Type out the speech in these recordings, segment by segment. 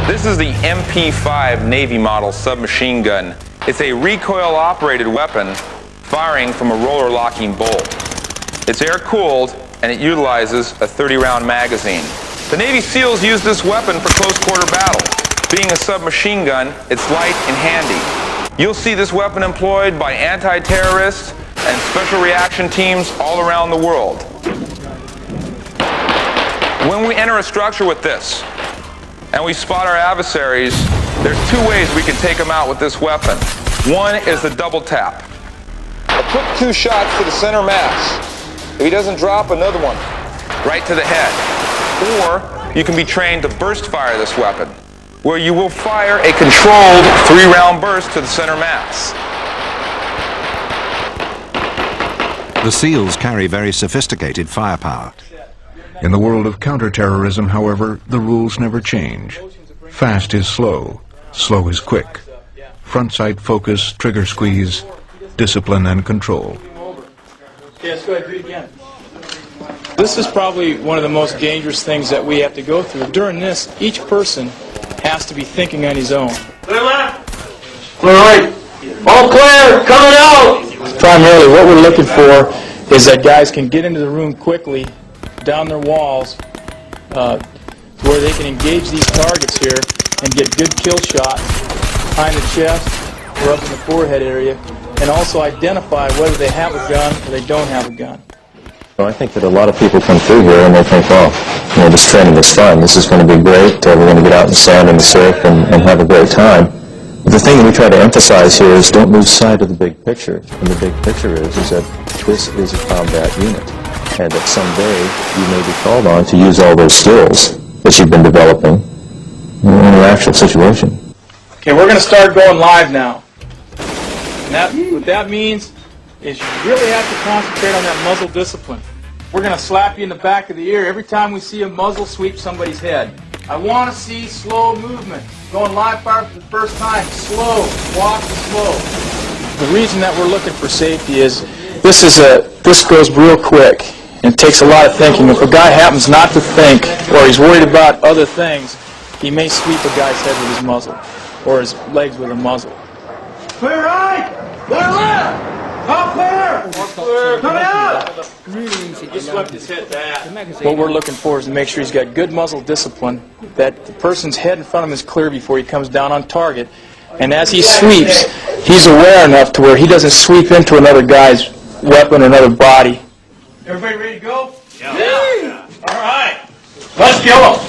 This is the MP5 Navy model submachine gun. It's a recoil-operated weapon firing from a roller locking bolt. It's air-cooled and it utilizes a 30-round magazine. The Navy SEALs use this weapon for close-quarter battles. Being a submachine gun, it's light and handy. You'll see this weapon employed by anti-terrorists and special reaction teams all around the world. When we enter a structure with this, and we spot our adversaries, there's two ways we can take them out with this weapon. One is the double tap. I'll put 2 shots to the center mass. If he doesn't drop, another one right to the head. Or you can be trained to burst fire this weapon, where you will fire a controlled 3-round burst to the center mass. The SEALs carry very sophisticated firepower. In the world of counterterrorism, however, the rules never change. Fast is slow, slow is quick. Front sight focus, trigger squeeze, discipline and control. Okay, let's go ahead and do it again. This is probably one of the most dangerous things that we have to go through. During this, each person has to be thinking on his own. Clear left. Clear right. All clear. Coming out. Primarily, what we're looking for is that guys can get into the room quickly, down their walls, to where they can engage these targets here and get good kill shots behind the chest or up in the forehead area, and also identify whether they have a gun or they don't have a gun. Well, I think that a lot of people come through here and they think, well, you know, this training is fun. This is going to be great. We're going to get out in the sand and the surf and have a great time. But the thing that we try to emphasize here is don't lose sight of the big picture. And the big picture is that this is a combat unit, and that someday you may be called on to use all those skills that you've been developing in an actual situation. Okay, we're going to start going live now. And what that means is you really have to concentrate on that muzzle discipline. We're going to slap you in the back of the ear every time we see a muzzle sweep somebody's head. I want to see slow movement. Going live fire for the first time, slow, walk slow. The reason that we're looking for safety is this goes real quick. And it takes a lot of thinking. If a guy happens not to think, or he's worried about other things, he may sweep a guy's head with his muzzle, or his legs with a muzzle. Clear right. Clear left. All clear. All clear. Coming out. He swept his head back. What we're looking for is to make sure he's got good muzzle discipline, that the person's head in front of him is clear before he comes down on target, and as he sweeps, he's aware enough to where he doesn't sweep into another guy's weapon or another body. Everybody ready to go? Yeah. All right. Let's kill him.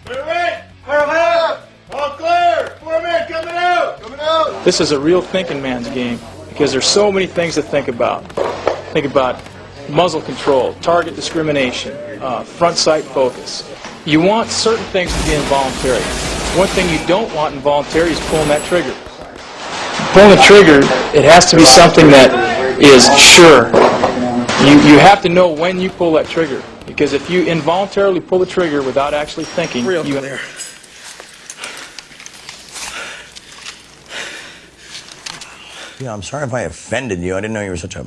Clear right. Clear left. All clear. 4 men coming out. Coming out. This is a real thinking man's game, because there's so many things to think about. Think about muzzle control, target discrimination, front sight focus. You want certain things to be involuntary. One thing you don't want involuntary is pulling that trigger. Pulling the trigger, it has to be something that is sure. You have to know when you pull that trigger, because if you involuntarily pull the trigger without actually thinking, you there. Yeah, I'm sorry if I offended you. I didn't know you were such a